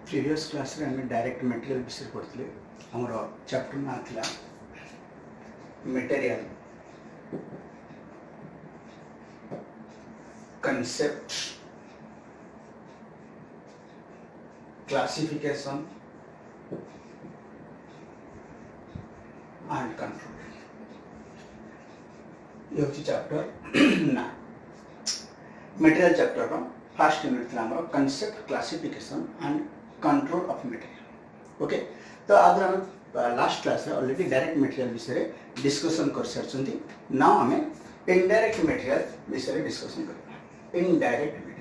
Previous class रे हमें direct material विषय पढ़ते हमरो चैप्टर ना था material concept classification and control ये होची चैप्टर ना material chapter row first unit था हमरो concept classification and control of material okay तो आज हम लास्ट क्लास रे ऑलरेडी डायरेक्ट मटेरियल विषय डिस्कशन कर सारछंती नाउ हमें इनडायरेक्ट मटेरियल विषय डिस्कशन करबा इनडायरेक्ट मटेरियल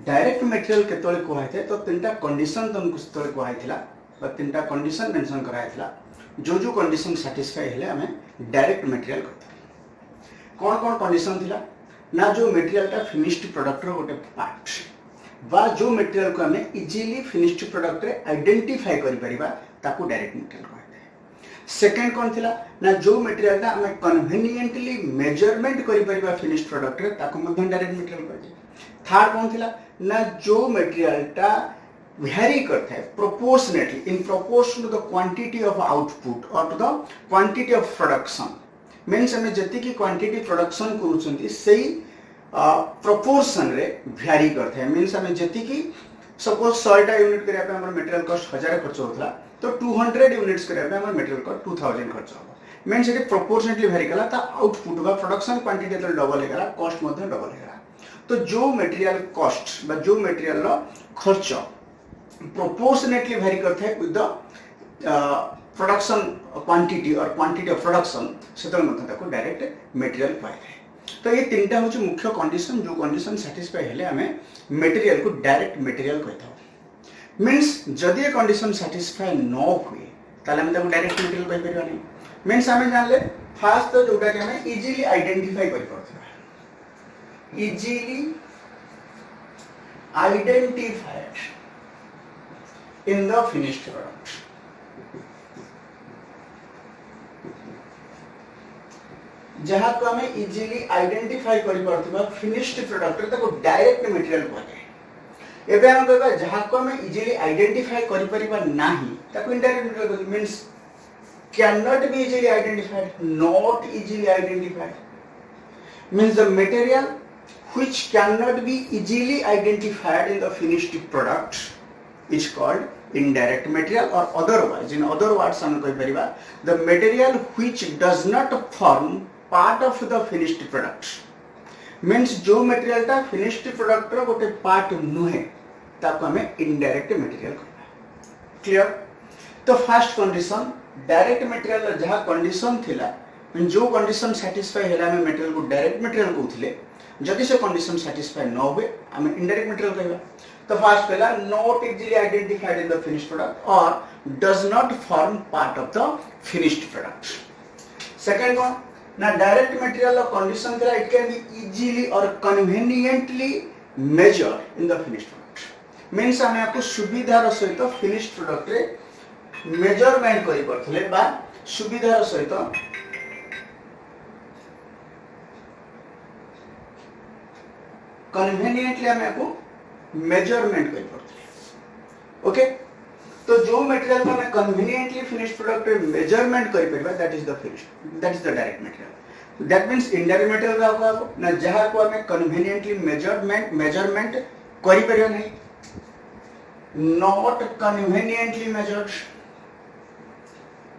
डायरेक्ट मटेरियल केतले कोहाय थे तो तीनटा कंडीशन तुमको सेतले कोहाय थिला बा तीनटा कंडीशन मेंशन कराय थिला जो कंडीशन सैटिस्फाई हेले हमें डायरेक्ट मटेरियल करते कौन कौन कंडीशन थिला ना जो मटेरियल टा फिनिश्ड प्रोडक्ट रो गोटे पार्ट बा जो मटेरियल को हमें इजीली फिनिश्ड प्रोडक्ट रे आइडेंटिफाई करि परिबा ताकू डायरेक्ट मटेरियल कहते सेकंड कौन थिला ना जो मटेरियल टा हमें कन्वीनियंटली मेजरमेंट करि परिबा फिनिश्ड प्रोडक्ट रे ताकू मध्यम डायरेक्ट मटेरियल कहते थर्ड कौन थिला ना जो मटेरियल टा vary करता है proportionately in proportion to the quantity of output or to the quantity of production means हमें जति की quantity production करूचंती सही proportion रे vary करता है means हमें जति की suppose 100 टा यूनिट करया पे हमर मटेरियल कॉस्ट 1000 खर्च होतला तो 200 यूनिट्स करया पे हमर मटेरियल कॉस्ट 2000 खर्च होबो means इट proportionately vary कला ता आउटपुट बा प्रोडक्शन क्वांटिटी तो डबल हेगला कॉस्ट मध्ये डबल हेगला तो जो मटेरियल कॉस्ट बा जो मटेरियल रो खर्च proportionately vary करता है with the production quantity or quantity of production सेतल मतलब ताको डायरेक्ट मटेरियल पाए तो ये तीनटा होची मुख्य कंडीशन जो कंडीशन सैटिस्फाई हेले हमें मटेरियल को डायरेक्ट मटेरियल कहता हो मींस जदि ये कंडीशन सैटिस्फाई न हुए ताले हम ताको डायरेक्ट मटेरियल कहि परिबा नहीं मींस हमें जानले फर्स्ट तो जोटा के हमें इजीली आइडेंटिफाई करि परथि easily identified in the finished product जहाँ को हमें इजीली आइडेंटिफाई करि परथिबा फिनिश्ड प्रोडक्ट रे ताको डायरेक्ट मटेरियल कहते एबे हम कहबा जहाँ को हमें इजीली आइडेंटिफाई करि परिबा नाही ताको इनडायरेक्ट मटेरियल कहते means can not be easily identified not easily identified means the material which cannot be easily identified in the finished product is called indirect material or otherwise in other words हम कहि परिबा the material which does not form part of the finished product means जो material ता finished product रो गोटे part नुहे ताको हमें indirect material कहबा clear तो फर्स्ट कंडीशन डायरेक्ट मटेरियल जहा कंडीशन थिला जो कंडीशन सैटिस्फाई हेला हमें मटेरियल को डायरेक्ट मटेरियल कहउथिले जदि से कंडीशन सैटिस्फाई न होबे हमें इनडायरेक्ट मटेरियल कहबा तो फर्स्ट पहला not easily identified in the finished product or does not form part of the finished product second one na direct material or condition thila it can be easily or conveniently measured in the finished product means हमें आपको सुविधार सहित finished product रे measurement करि परथले बा सुविधार सहित conveniently हमें आपको मेजरमेंट करि परथले ओके तो जो मटेरियल को हमें कन्वीनियंटली फिनिश्ड प्रोडक्ट रे मेजरमेंट करि परबा that is the finished that is the direct material that means indirect material का ना जहां को हमें कन्वीनियंटली मेजरमेंट करि परबा नहीं not conveniently measured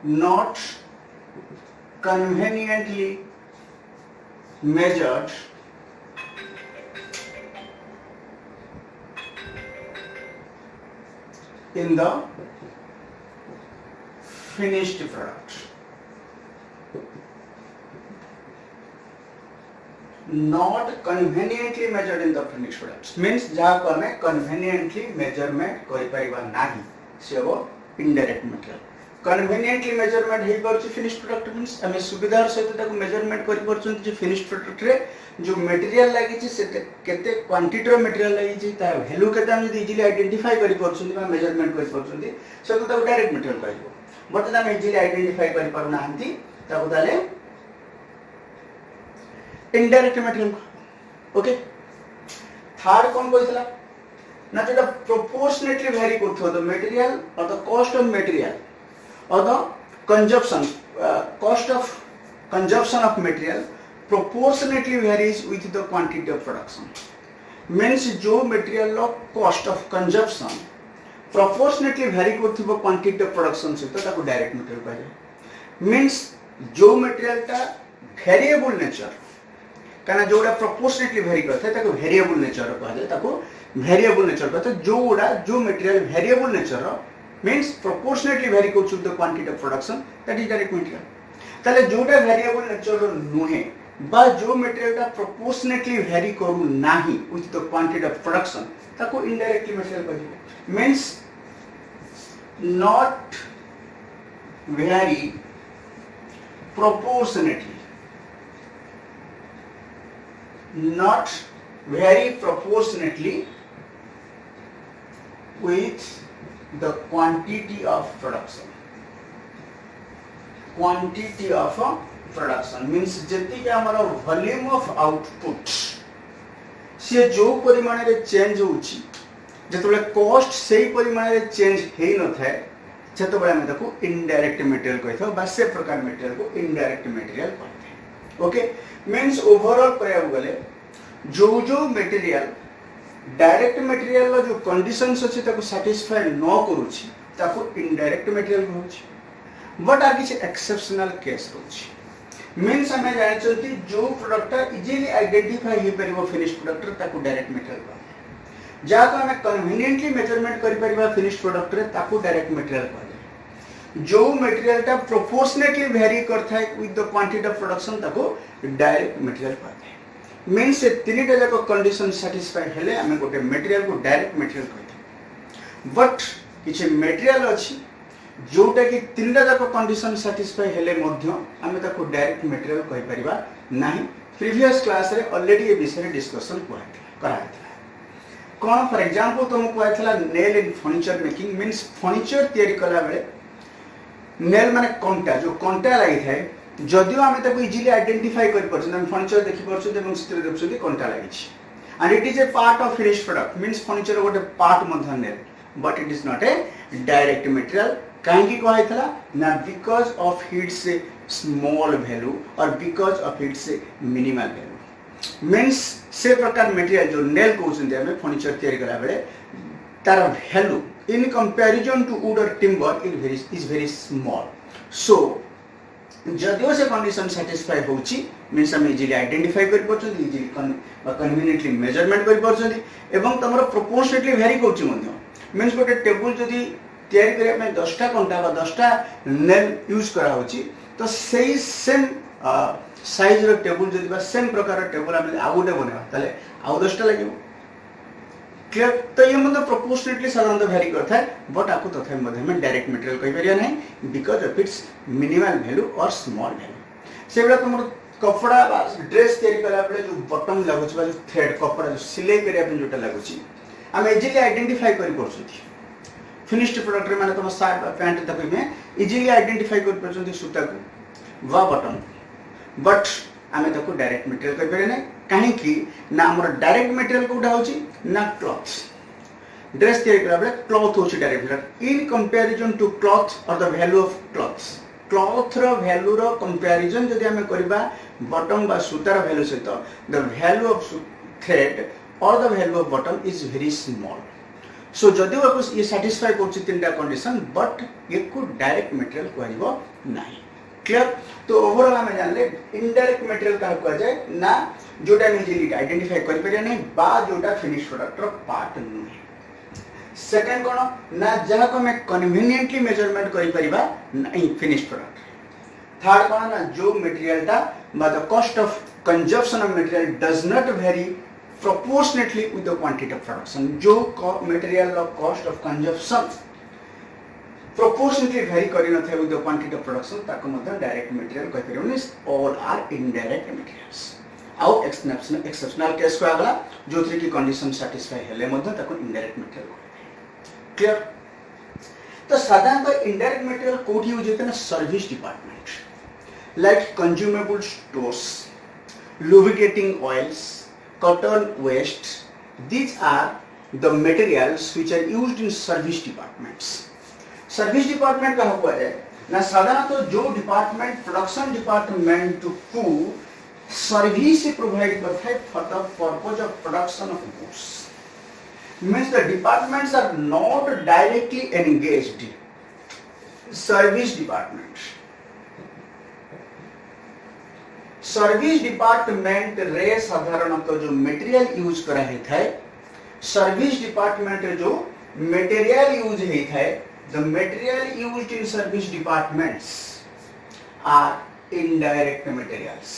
not conveniently measured in the finished product not conveniently measured in the finished product means जहाँ को हमें conveniently measurement करि परिबा नाही से वो indirect material कन्वीनियंटली मेजरमेंट हे परछि फिनिश्ड प्रोडक्ट मींस हमें सुविधार सहित ताको मेजरमेंट करि परछन जे फिनिश्ड प्रोडक्ट रे जो मटेरियल लागि छि से केते क्वांटिटी रो मटेरियल लागि छि तार वैल्यू केते हम जदी इजीली आइडेंटिफाई करि परछन बा मेजरमेंट करि परछन से तो ताको डायरेक्ट मटेरियल कहबो बट हम इजीली आइडेंटिफाई करि परना हंती ताको ताले इनडायरेक्ट मटेरियल ओके थर्ड कौन कहला ना जो प्रोपोर्शनेटली वेरी करथो द मटेरियल और द कॉस्ट ऑफ मटेरियल और the consumption cost of consumption of material proportionately varies with the quantity of production means जो material low cost of consumption proportionately vary करथिबो quantity of production से तो ताको direct material कहै means जो material ता variable nature काना जोडा proportionately vary करथे ताको variable nature कहै ताको variable nature कहै जो material variable nature means proportionately vary करछु the quantity of production that is direct material ताले जोटा वेरिएबल नेचर नुहे बा जो मटेरियल का प्रोपोर्शनेटली वेरी करू नाही with the quantity of production ताको इनडायरेक्टली मटेरियल कहबो means not very proportionately with the quantity of production means जति के हमारा वॉल्यूम ऑफ आउटपुट से जो परिमाण रे चेंज होची जतबे कॉस्ट सेही परिमाण रे चेंज हेई न थाए जतबे हम ताको इनडायरेक्ट मटेरियल कहथो बा से प्रकार मटेरियल को इनडायरेक्ट मटेरियल कहथे ओके मींस ओवरऑल कहया गले जो मटेरियल डायरेक्ट मटेरियल रो जो कंडीशंस अछि ताको सैटिस्फाई न करूची ताको इनडायरेक्ट मटेरियल कहूची बट आर किसी एक्सेप्शनल केस होची मींस हमें जानचंती जो प्रोडक्ट इजीली आइडेंटिफाई हे परिबो फिनिश प्रोडक्ट ताको डायरेक्ट मटेरियल कहै जा को हमें कन्वीनियंटली मेजरमेंट करि परिबा फिनिश प्रोडक्ट रे ताको डायरेक्ट मटेरियल कहै जो मटेरियल ता प्रोपोर्शनेटली वेरी करथाय with the quantity of production ताको डायरेक्ट मटेरियल कहै मींस से तीनटा जाको कंडीशन सैटिस्फाई हेले हमें गोटे मटेरियल को डायरेक्ट मटेरियल कहै बट किछि मटेरियल अछि जोटा कि तीनटा जाक कंडीशन सैटिस्फाई हेले मध्य आमे ताको डायरेक्ट मटेरियल कहि परिबा नाही प्रीवियस क्लास रे ऑलरेडी ए विषय डिस्कशन कराइथला कोन फॉर एग्जांपल तुम कहथला nail in furniture making means furniture तयारी कला बेले नेल माने कंटा जो कंटा लागि थाए जदियो आमे ताको इजीली आइडेंटिफाई करि परछ हम फर्नीचर देखि परछ एवं स्थिर देखछथि कंटा लागि छी and it is a part of finish product means furniture गोटे पार्ट मध्य nail but it is not a direct material कहीं कहला ना because of its small value और because of its minimal value means से प्रकार मटेरियल जो nail कहउछन्ते हमें फर्नीचर तयारी कला बेले तार value in comparison to wood or timber is very small so जदियो से कंडीशन सैटिस्फाई होची मींस हम इजीली आइडेंटिफाई करि परछन इजीली कन्वीनियंटली मेजरमेंट करि परछन एवं तमरो प्रोपोर्शनेटली वेरी करछि मध्य मींस गोटे टेबल जदी तैयारी करिया में 10टा कंटा बा 10टा नेल यूज करा होची तो सेही सेम साइज रो टेबल जदी बा सेम प्रकार रो टेबल हम आउटे बनेबा ताले आउ 10टा लागिबो क्लियर तो ये मतलब प्रोपोर्शनेटली साधारणतः वेरी करता है बट आपको तथा मध्य में डायरेक्ट मटेरियल कहि परिया नहीं because of its minimal value और स्मॉल वैल्यू से बेला तुम कपड़ा बा ड्रेस तैयारी कला बेले जो बटन लागुछ बा जो थ्रेड कपड़ा जो सिलाई करिया पे जोटा लागुची हम इजीली आइडेंटिफाई करि परछथि फिनिश्ड प्रोडक्ट रे माने तुम शर्ट पैंट तक में इजीली आइडेंटिफाई कर परछथि सूता को वा बटन बट आमे ताको डायरेक्ट मटेरियल कहि परिया नहीं काहे कि ना हमर डायरेक्ट मटेरियल कोटा होची ना क्लॉथ ड्रेस तैयारी करा बेले क्लॉथ होची direct material in comparison to cloth or the value of cloth रो वैल्यू रो कंपैरिजन जदि हमें करबा बटन बा सूतार वैल्यू से तो the value of thread or the value of button is very small so जदि वो ये सैटिस्फाई करछि तीनटा कंडीशन बट ये को डायरेक्ट मटेरियल कहबो नाही क्लियर तो ओवरऑल हमें जान ले इनडायरेक्ट मटेरियल का कह जाए ना जोटा में इजीली आइडेंटिफाई कर परिया नहीं बा जोटा फिनिश प्रोडक्ट रो पार्ट नुहे सेकंड कोन ना जहा को मैं कन्वीनियंटली मेजरमेंट करि परिबा नहीं फिनिश प्रोडक्ट थर्ड कोन ना जो मटेरियल ता बा the cost of consumption of material does not vary proportionately with the quantity of production जो material रो cost of consumption proportionately vary करि न थे with the quantity of production ताको मतलब डायरेक्ट मटेरियल कहि परियोनी all are indirect materials आउ exceptional case को आगला जोथि की कंडीशन सैटिस्फाई हेले मतलब ताको इनडायरेक्ट मटेरियल क्लियर तो साधारणतः इनडायरेक्ट मटेरियल कोठी यूज होते ना service department like consumable stores lubricating oils, cotton waste. These are the materials which are used in service departments. Service department का हुआ है ना साधारणतः जो डिपार्टमेंट प्रोडक्शन डिपार्टमेंट को सर्विस प्रोवाइड करता है for the purpose of production of goods means the departments are not directly engaged. Service department रे साधारणतः जो मटेरियल यूज करा है सर्विस डिपार्टमेंट रे जो मटेरियल यूज है the material used in service departments are indirect materials.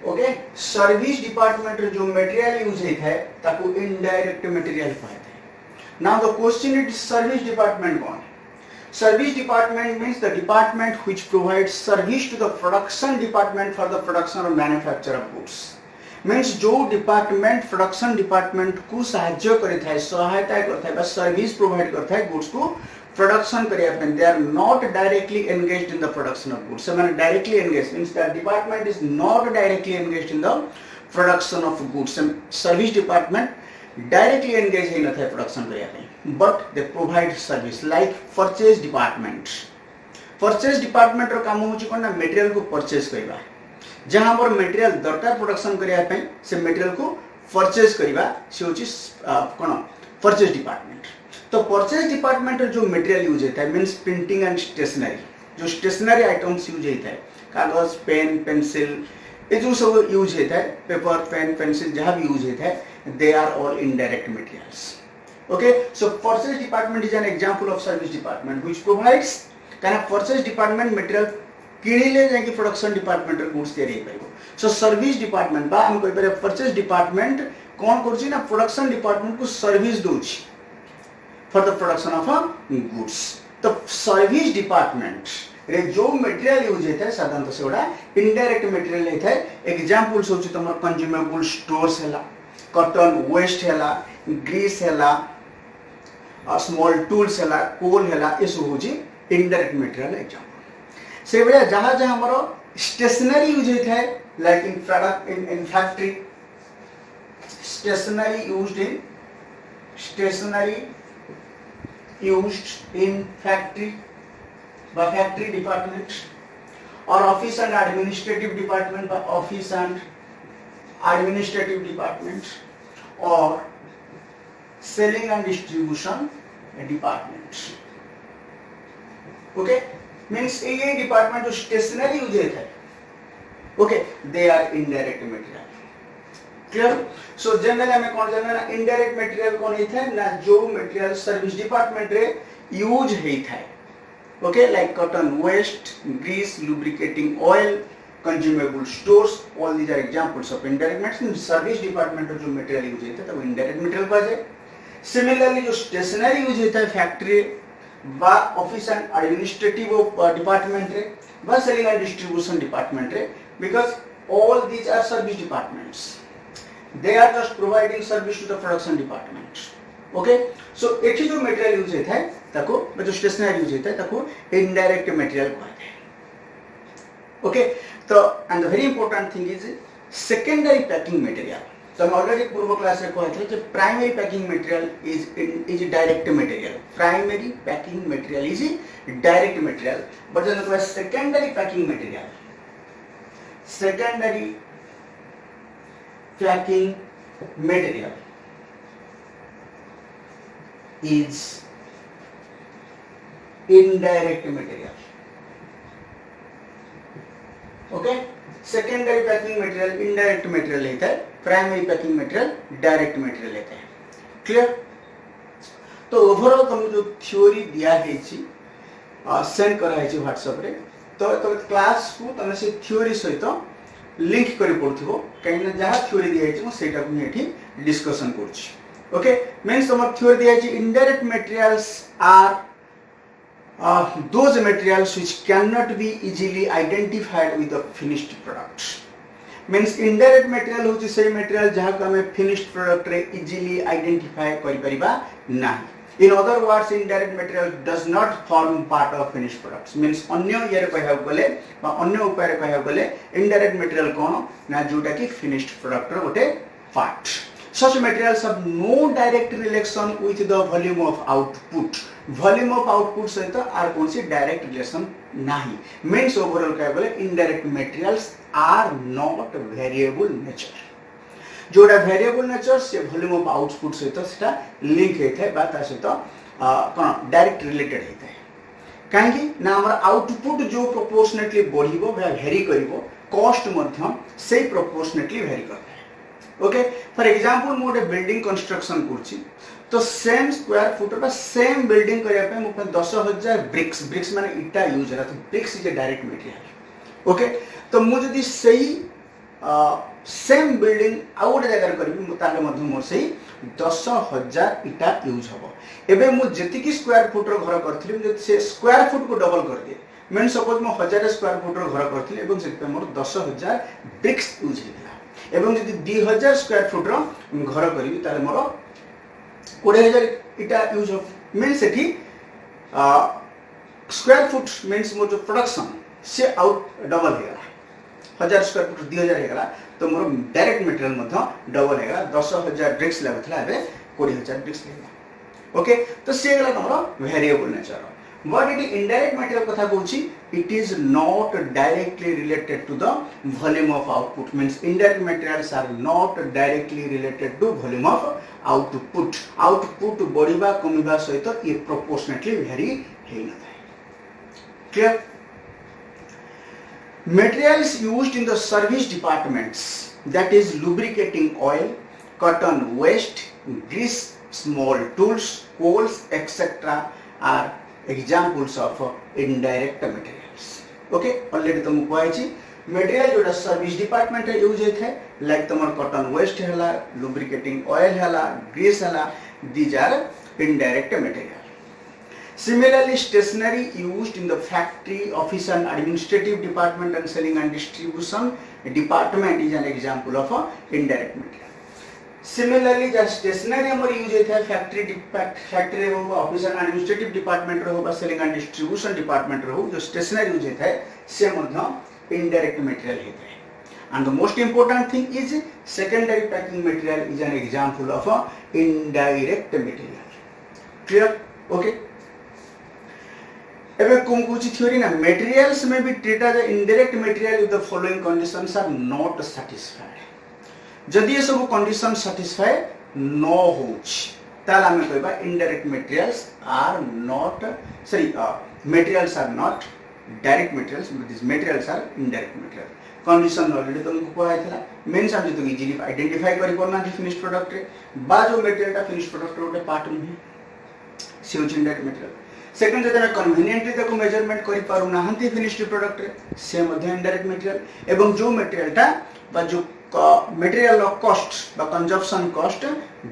Okay service department जो material use है ताको इनडायरेक्ट मटेरियल कहते हैं. Now the question is service department कौन है? Service department means the department which provides service to the production department for the production or manufacture of goods. Means जो department production department को सहायता करता है सहायता करता है बस सर्विस प्रोवाइड करता है गुड्स को प्रोडक्शन करिया पे they are not directly engaged in the production of goods. मैंने directly engaged means that department is not directly engaged in the production of goods. Service department directly engage है नथा production करिया पे but they provide service like purchase department. Purchase department रो काम होची कोन ना मटेरियल को परचेज करबा जहां हमर मटेरियल दरकार प्रोडक्शन करिया पे से मटेरियल को परचेज करबा से होची कोन परचेज डिपार्टमेंट. तो परचेज डिपार्टमेंट जो मटेरियल यूज होता है मींस प्रिंटिंग एंड स्टेशनरी जो स्टेशनरी आइटम्स यूज होता है कागज पेन पेंसिल ये जो सब यूज होता है पेपर पेन पेंसिल जहां भी यूज होता है they are all indirect materials. Okay so purchase department is an example of service department which provides काना परचेज डिपार्टमेंट मटेरियल किणिले जाके प्रोडक्शन डिपार्टमेंट रे गुड्स तैयारी करिवो. सो सर्विस डिपार्टमेंट बा हम कहि पारे परचेज डिपार्टमेंट कोन करछि ना प्रोडक्शन डिपार्टमेंट को सर्विस दोछि for the production of goods. तो सर्विस डिपार्टमेंट रे जो मटेरियल यूज होता है साधारणतः से गोटा इनडायरेक्ट मटेरियल होता है. एग्जांपल्स होछि तमर कंज्यूमेबल स्टोर्स हैला कॉटन वेस्ट हैला ग्रीस हैला स्मॉल टूल्स हैला कोल हैला ए सब होछि इनडायरेक्ट मटेरियल एग्जांपल. से बेला जहां जहां हमरो स्टेशनरी यूज होता है like in product in factory stationery used in stationery used in factory by factory department or office and administrative department by office and administrative department or selling and distribution department. Okay means ये department जो stationery use होता है okay they are indirect material. Clear. So generally हमें कौन जानना ना indirect material कौन होता है ना जो मटेरियल सर्विस डिपार्टमेंट रे यूज होता है. Okay like cotton waste grease lubricating oil consumable stores all these are examples of indirect material. Service department जो मटेरियल यूज होता है तो इनडायरेक्ट मटेरियल कहा जाए. सिमिलरली जो स्टेशनरी यूज होता है फैक्ट्री बा ऑफिस एंड एडमिनिस्ट्रेटिव डिपार्टमेंट रे बा सेलिंग एंड डिस्ट्रीब्यूशन डिपार्टमेंट रे because all these are service departments. They are just providing service to the production department. Okay, so एक ही जो material use होता है ताको जो stationery use होता है ताको indirect material कहते हैं. Okay, तो and the very important thing is secondary packing material. तो हम already पूर्व क्लास में कहते थे कि primary packing material is direct material. Primary packing material is direct material. But then the secondary packing material. Secondary packing material is indirect material. Okay, secondary packing material indirect material लेता है, primary packing material direct material लेता है. Clear? तो overall तुम जो theory दिया है ची सेंड करा है ची व्हाट्सएप रे तो क्लास को तमे से थ्योरी सहित लिंक करी पड़थिबो कहीं जहाँ थ्योरी दिया है सेटा को एठी डिस्कशन करछि. ओके मींस हमर थ्योरी दिया है indirect materials are those materials which cannot be easily identified with the finished product. Means indirect material होछि से मटेरियल जहाँ को हमें finished product रे easily identify करि परिबा नाही. In other words, indirect material does not form part of finished products. Means अन्य ये कह गले अन्य उपाय कह गले indirect material कौन ना जोटा कि finished product रो गोटे part. Such materials have no direct relation with the volume of output. Volume of output सहित आर कौन सी direct relation नहीं. Means overall कह गले indirect materials are not variable nature. जोटा वेरिएबल नेचर से वॉल्यूम ऑफ आउटपुट सहित सेटा link होता है बात सहित कौन डायरेक्ट रिलेटेड होता है कहीं ना हमर आउटपुट जो प्रोपोर्शनेटली बढ़िबो बा वेरी करिवो कॉस्ट मध्य से प्रोपोर्शनेटली वेरी करता है ओके फॉर एग्जांपल मो गोटे बिल्डिंग कंस्ट्रक्शन करछि तो सेम स्क्वायर फुट बा सेम बिल्डिंग करिया पे मो 10000 ब्रिक्स माने इटा यूज है तो bricks is a direct material okay तो मु जदी सही सेम बिल्डिंग आउ गोटे जगह करी ताले मध्य मोर से 10,000 इटा यूज हबो एबे मु जेति की स्क्वायर फुट रो घर करथिली जे से स्क्वायर फुट को डबल कर दिए मीन सपोज मो 1000 स्क्वायर फुट रो घर करथिली एवं से पे मोर 10,000 ब्रिक्स यूज हेला एवं जदि 2000 स्क्वायर फुट रो घर करी ताले मोर 20000 इटा यूज हो मीन सेठी स्क्वायर फुट मीन्स मोर जो प्रोडक्शन से आउट डबल हेला 1000 स्क्वायर फुट 2000 हेला तो मोर डायरेक्ट मटेरियल मध्य डबल हेला 10,000 ब्रिक्स लागथला एबे 20000 ब्रिक्स लागला ओके तो से गला हमर variable nature what it indirect material कथा कहूची it is not directly related to the volume of output means indirect materials are not directly related to volume of output बढ़िबा कमिबा सहित ये प्रोपोर्शनेटली वेरी हे न थाए clear Materials used in the service departments, that is lubricating oil, cotton waste, grease, small tools, coals, etc. are examples of indirect materials. Okay, already तुम कहै material जोटा service department रे use होता है like तमर cotton waste हैला, lubricating oil हैला, grease हैला, these are indirect material. Similarly, stationery used in the factory, office and administrative department and selling and distribution department is an example of a indirect material. Similarly, the stationery हमारे use होता है factory हो office and administrative department रहो बा selling and distribution department रहो जो stationery use होता है से मध्य इनडायरेक्ट मटेरियल होता है and the most important thing is secondary packing material is an example of a indirect material. Clear? Okay. एबे कोन कुछ थ्योरी ना मटेरियल्स में भी treat as indirect material if the following conditions are not satisfied जदि ये सब condition satisfy न होच ताल हम कहबा indirect materials are not sorry materials are not direct materials but this materials are indirect material condition already तुमको कहै थिला मींस हम जतो इजीली आइडेंटिफाई करि परना फिनिश प्रोडक्ट रे बा जो मटेरियलटा फिनिश प्रोडक्ट रो पार्ट में से इनडायरेक्ट मटेरियल सेकंड जदि हम कन्वीनियंटली ताको मेजरमेंट करि पारु नाहंती फिनिश्ड प्रोडक्ट रे से मध्य इनडायरेक्ट मटेरियल एवं जो मटेरियलटा बा जो मटेरियल कॉस्ट बा consumption cost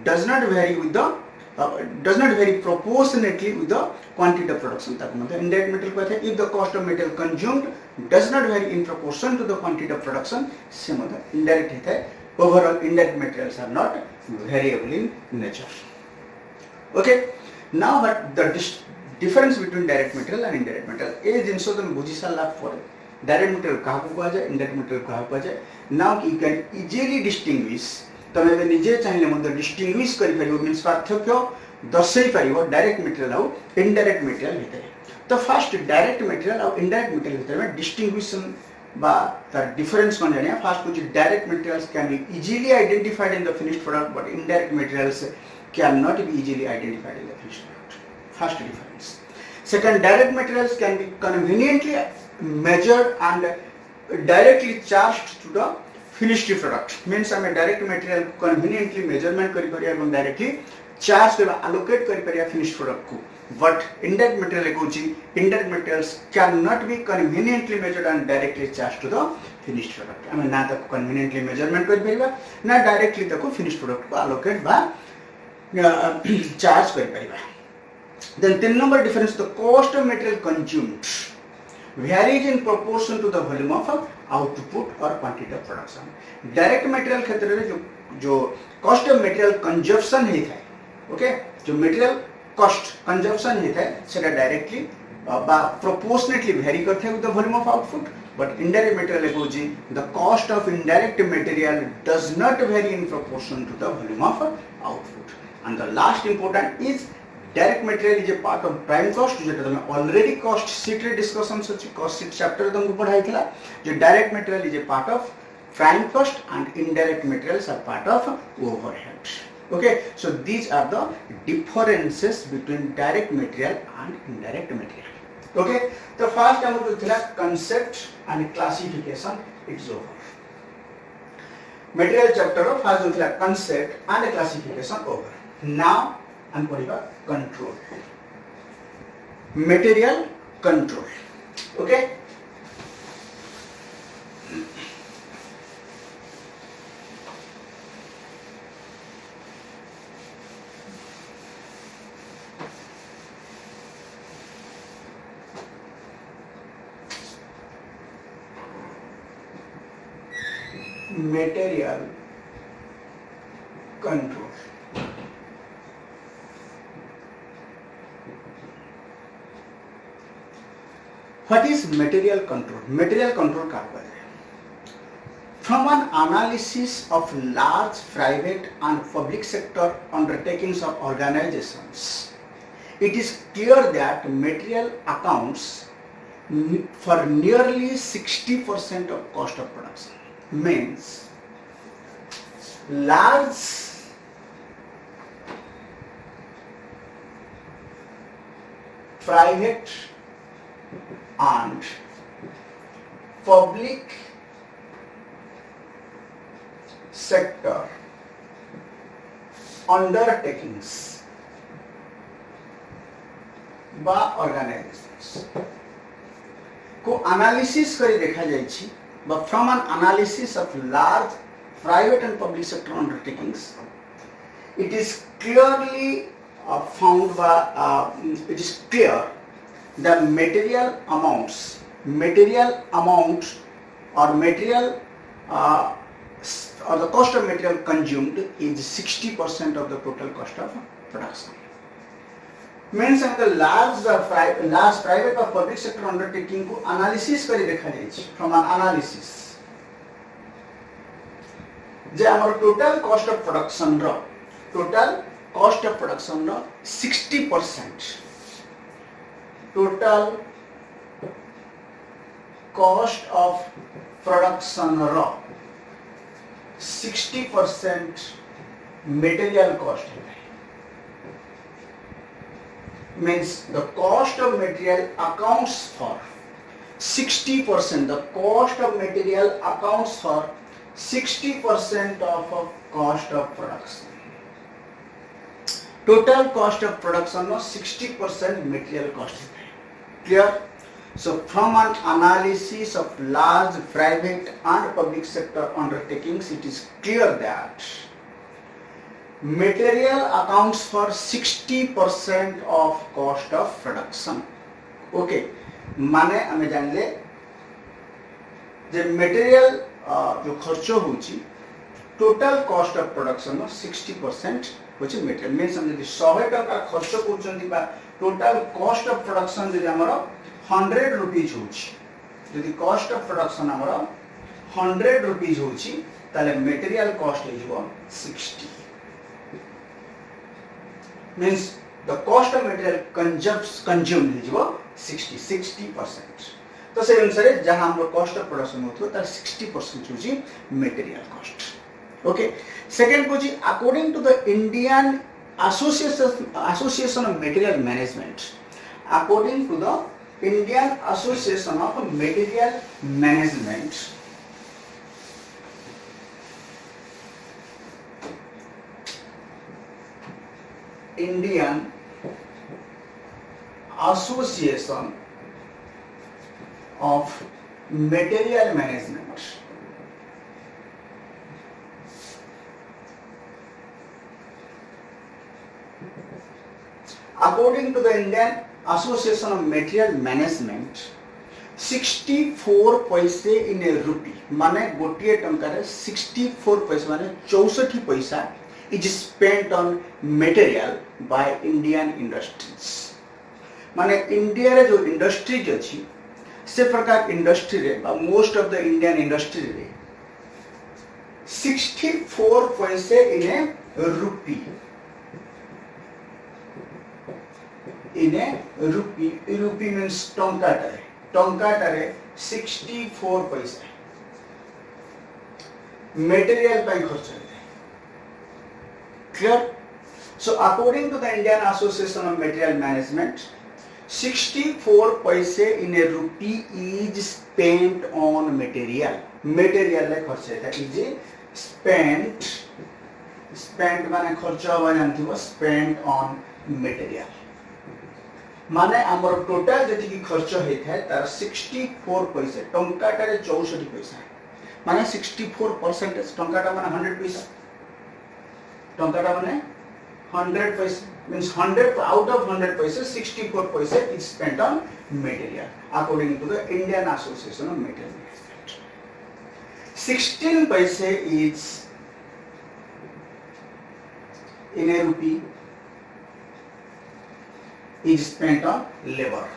does not vary proportionately with the quantity of production ताको मतलब indirect material कहते हैं if the cost of material consumed does not vary in proportion to the quantity of production से मतलब indirect होता है overall indirect materials are not variable in nature. Okay, now what the difference between direct material and indirect material ए जिनसो तुम बुझी साला पर direct material कहा को कहा जाए इनडायरेक्ट मटेरियल कहा को जाए now you can easily distinguish तमे बे निजे चाहिए मते डिस्टिंग्विश करि परिबो मींस पार्थक्य दर्शाई परिबो डायरेक्ट मटेरियल और इनडायरेक्ट मटेरियल भितर तो फर्स्ट डायरेक्ट मटेरियल और इनडायरेक्ट मटेरियल भितर में डिस्टिंग्विशन बा द डिफरेंस कोन जानिया फर्स्ट कुछ direct materials can be easily identified in the finished product but indirect materials can not be easily identified in the finished product first difference second direct materials can be conveniently measured and directly charged to the finished product means हम direct material conveniently measurement करि परिया एवं directly charge करबा allocate करि परिया finished product को but indirect material को जी indirect materials cannot be conveniently measured and directly charged to the finished product हम ना तक conveniently measurement करि परिबा ना directly तक finished product को allocate बा charge करि परिबा. Then 3 number difference, the cost of material consumed varies in proportion to the volume of output or quantity of production. Direct material क्षेत्र में जो cost of material consumption है, okay, जो material cost consumption होता है सेटा directly बा proportionately vary करथे with the volume of output but indirect material कहूँ the cost of indirect material does not vary in proportion to the volume of output and the last important is direct material is a part of prime cost जेटा तुम already cost sheet रे discussion अछि cost sheet chapter तुमको पढ़ाइथिला जे direct material is a part of prime cost and indirect materials are part of overhead. Okay, so these are the differences between direct material and indirect material. Okay, the first हम लोग थोड़ा concept and classification it's over. Material chapter of first थोड़ा concept and classification over. Now हम पढ़िबा control. Material control. Okay. Material control. What is material control? Material control क्या होता है? From an analysis of large private and public sector undertakings of organizations, it is clear that material accounts for nearly 60% of cost of production. Means large private and public sector undertakings बा organizations को analysis करी देखा जाइछि. But from an analysis of large private and public sector undertakings, it is clearly found by it is clear that material amount or material or the cost of material consumed is 60% of the total cost of production. Means the large private or public sector undertaking को analysis करी देखा जाइए from an analysis जे हमर total cost of production row 60% total cost of production row 60% material cost है. Means the cost of material accounts for 60%. The cost of material accounts for 60% of cost of production. Total cost of production of 60% material cost. Clear? So from an analysis of large private and public sector undertakings, it is clear that material accounts for 60% of cost of production. Okay, माने हमें जान ले जे material जो खर्चो होची total cost of production of 60% होची material. means हम जदि 100 टका खर्चो करछंती बा total cost of production जदि हमरो 100 रुपीस होची जदि cost of production हमरो 100 रुपीस होची ताले material cost हेजो 60. Means the cost of material consumed is 60%. तो से अनुसार जहां हम cost of production होतो तार 60% होची material cost. Okay. Second को जी according to the Indian Association of Material Management, according to the Indian Association of Material Management, Indian Association of Material Management, according to the Indian Association of Material Management, 64 पैसे इन ए रुपी माने गोटे टंका रे 64 पैसा माने 64 पैसा is spent on material by Indian industries. माने India रे जो इंडस्ट्रीज अच्छी से प्रकार इंडस्ट्री रे most of the Indian industry रे 64 पैसे इन ए रुपी रुपी मीन्स टंकाटारे 64 पैसे मेटेरियल पर खर्च होता है. Clear? So according to the Indian Association of Material Management 64 paise in a rupee is spent on material. Material ले खर्च होता है. is spent माने खर्च हुआ जानती हो spent on material. माने आमर टोटल जति की खर्च होता है तार 64 पैसे टंकाटारे 64 पैसा माने 64% टंकाटा माने 100 पैसा टंकाटा माने 100 paise means 100 out of 100 paise 64 paise is spent on material according to the Indian Association of Material Management. 16 paise is in a rupee is spent on labor,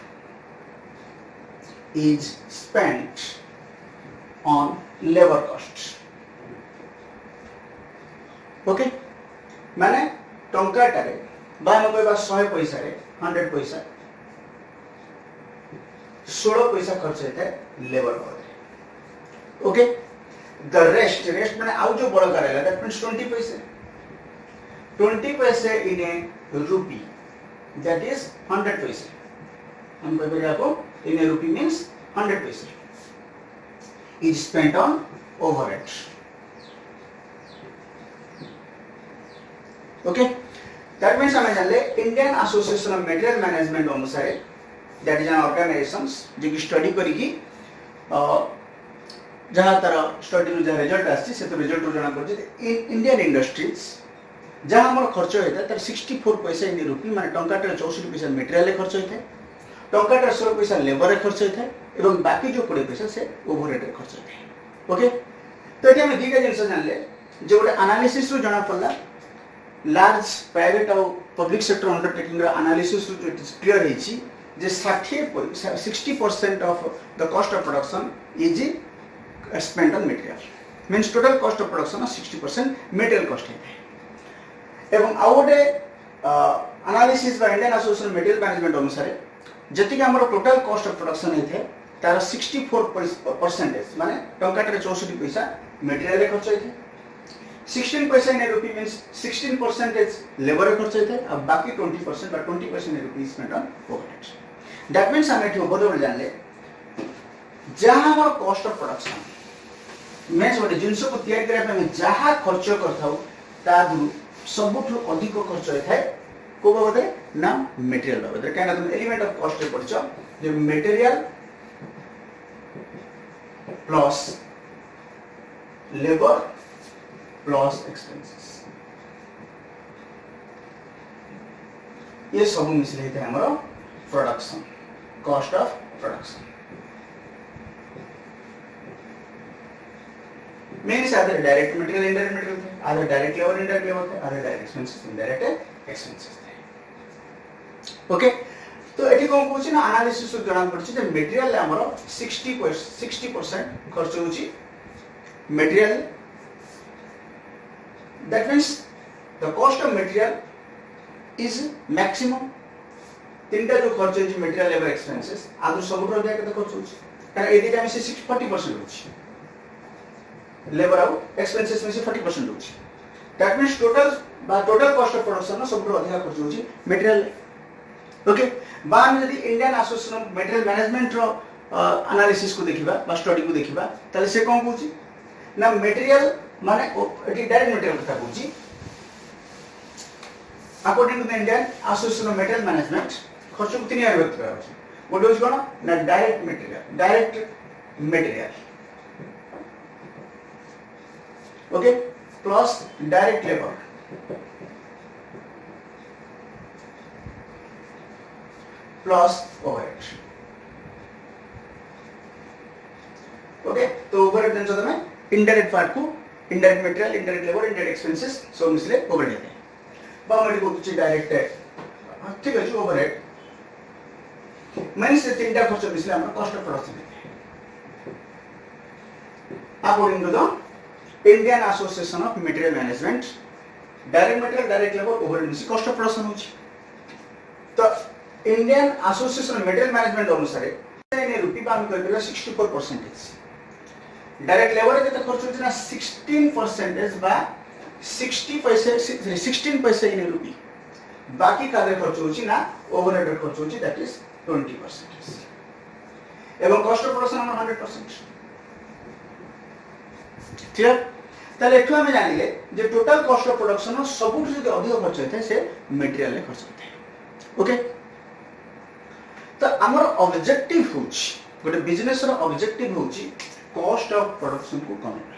is spent on labor costs. Okay, माने टंकाटारे bye न कहबा 100 पैसा रे 100 पैसा 16 पैसा खर्च होता है लेबर पर. ओके, द रेस्ट माने आउ जो बड़ करेला दैट मींस 20 पैसे इन ए रुपी दैट इज 100 पैसे. हम कहबे आपको इन ए रुपी मींस 100 पैसे is spent on overhead. Okay, that means हमें जान ले Indian Association of Material management अनुसार दैट इज एन ऑर्गेनाइजेशंस जो कि स्टडी करी कि जहां तार स्टडी रो जे रिजल्ट आछि से तो रिजल्ट रो जाना पड़छ इंडियन इंडस्ट्रीज जहां हमर खर्च होता तार 64 पैसा इन रुपी माने टंकाटा 64 पैसा मटेरियल खर्च होता है टंकाटा 16 पैसा लेबर रे खर्च होता है एवं बाकी जो 20 पैसा से ओवरहेड रे खर्च होता है. ओके, तो एटा हम दिका जिंस जान ले जो गोटे एनालिसिस रो जाना पड़ला लार्ज प्राइवेट और पब्लिक सेक्टर अंडरटेकिंग एनालिसिस जो क्लियर है जे 60% of the cost of production is spent on material means total cost of production 60% material cost है. एवं आउ गोटे एनालिसिस बा इंडियन एसोसिएशन मटेरियल मैनेजमेंट अनुसार जति हमर टोटल कॉस्ट ऑफ प्रोडक्शन है तार 64% माने टंकाटारे 64 पैसा मटेरियल खर्च है. 16 पैसा इन रुपी मींस 16% लेबर खर्च होता है और बाकी 20% बा 20% in rupee spent on overhead. That means हम एठी ओवरऑल जान ले जहां हमर कॉस्ट ऑफ प्रोडक्शन मींस गोटे जिंस को तैयार करै पे जहां खर्च करथाउ तादु सबुठु अधिक खर्च होता है को बाबदे ना मटेरियल बाबदे. काना तुम एलिमेंट ऑफ कॉस्ट रे पड़छ जे material plus labour plus expenses ये सब मिसले है हमारा production cost of production means other direct material indirect material other direct labour indirect labour other direct expenses indirect expenses. Okay, तो एठी कोन पूछि ना एनालिसिस सु जणा पड़छि जे मटेरियल हमरो 60% खर्च होछि material. That means the cost of material is maximum. तीनटा जो खर्च है मटेरियल लेबर एक्सपेंसेस आदि सब रो दे के खर्च होछि कारण एदी टाइम से 40% होछि लेबर आउट एक्सपेंसेस में से 40% होछि. That means total cost of production सब रो अधिक खर्च होछि मटेरियल. ओके, बा हम यदि Indian Association of Material Management रो एनालिसिस को देखिबा बा स्टडी को देखिबा ताले से कोन कहूछि ना मटेरियल माने एटी डायरेक्ट मटेरियल कथा कहूछि according to the Indian Association of Material Management खर्च को तीन विभक्त करा अछि. गोटे होछि कोन ना direct material okay plus direct labour plus overhead. Okay, तो ओवरहेड देन तमे इनडायरेक्ट पार्ट को indirect material, indirect labor, indirect expenses सब मिसले overhead है बा मेरी को तुझे direct ठीक है जो overhead मैंने से तीन खर्च मिसले हमारा cost of production है according to the Indian Association of Material Management direct material, direct labor, overhead मिसले cost of production होची तो Indian Association of Material Management अनुसार ने रुपी बा हम कर 64%. डायरेक्ट लेबर के खर्च होची ना 16% बा 60 पैसे 16 पैसे इन रुपी बाकी का खर्च होची ना ओवरहेड खर्च होची दैट इज 20%. एवं कॉस्ट ऑफ प्रोडक्शन हमर 100%. क्लियर ताले एठु हम जानिले जे टोटल कॉस्ट ऑफ प्रोडक्शन सबु जदि अधिक खर्च होते से मटेरियल ले खर्च होते. ओके तो हमर ऑब्जेक्टिव होची गोटे बिजनेस रो ऑब्जेक्टिव होची कॉस्ट ऑफ प्रोडक्शन को कमेबा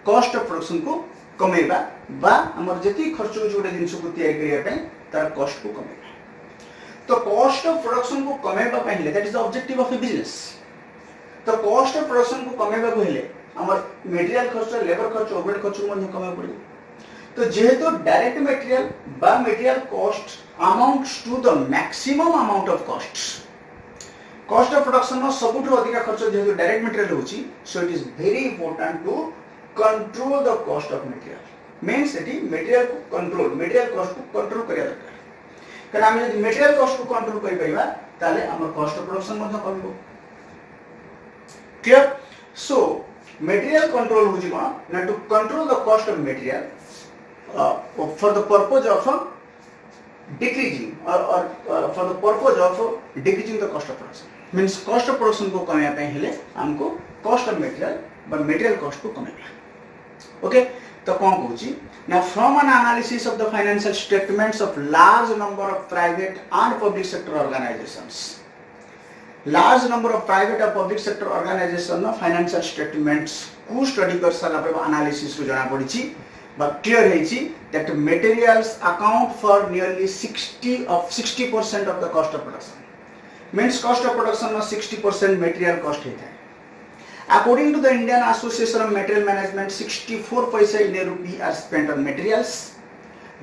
कॉस्ट ऑफ प्रोडक्शन को कमेबा बा हमर जति खर्च हो जोडे जिंस को तैयार करिया पे तार कॉस्ट को कमेबा. तो कॉस्ट ऑफ प्रोडक्शन को कमेबा पहिले that is the objective of A business. तो कॉस्ट ऑफ प्रोडक्शन को कमेबा पहिले हमर मटेरियल खर्च लेबर खर्च ओवरहेड खर्च को मन कमेबा पड़िबो. तो जेहेतु डायरेक्ट मटेरियल बा material cost amounts to the maximum amount of cost of production नो सबुठु अधिक खर्च जेहेतु डायरेक्ट मटेरियल होची so it is very important to control the cost of material means एटी मटेरियल को कंट्रोल मटेरियल कॉस्ट को कंट्रोल करिया दरकार कारण हम यदि मटेरियल कॉस्ट को कंट्रोल करि परिबा ताले हमर कॉस्ट ऑफ प्रोडक्शन मध्ये कमिबो. क्लियर सो मटेरियल कंट्रोल होची कोन ना to control the cost of material for the purpose of decreasing or for the purpose of decreasing the cost of production means cost of production को कमेया पे हेले हमको cost of material but material cost को कमेला. Okay तो कौन कहूची now from an analysis of the financial statements of large number of private and public sector organizations और public sector organization no financial statements को study कर साला पे analysis को जाना पड़ी छी but clear है that materials account for nearly 60% of the cost of production. Means cost of production में 60% material cost है. According to the Indian Association of Material Management, 64 पैसे in a rupee are spent on materials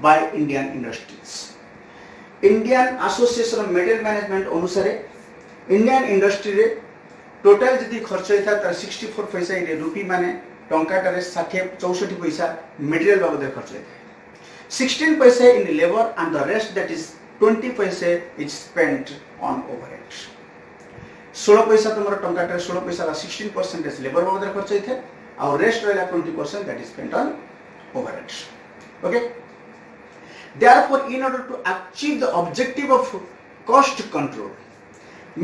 by Indian industries. Indian Association of Material Management अनुसारे Indian industry रे total जति खर्च है था 64 पैसे in a rupee माने टंकाटारे 64 पैसा मटेरियल बाबद खर्च है. 16 पैसे in labour and the rest that is 20 पैसे इज स्पेंट ऑन ओवरहेड. 16 पैसा तुमरा टंकाटारे 16 पैसा ला 16% लेबर बाबद खर्च है और रेस्ट रहला 20% that is spent on overhead. Okay therefore in order to achieve the objective of cost control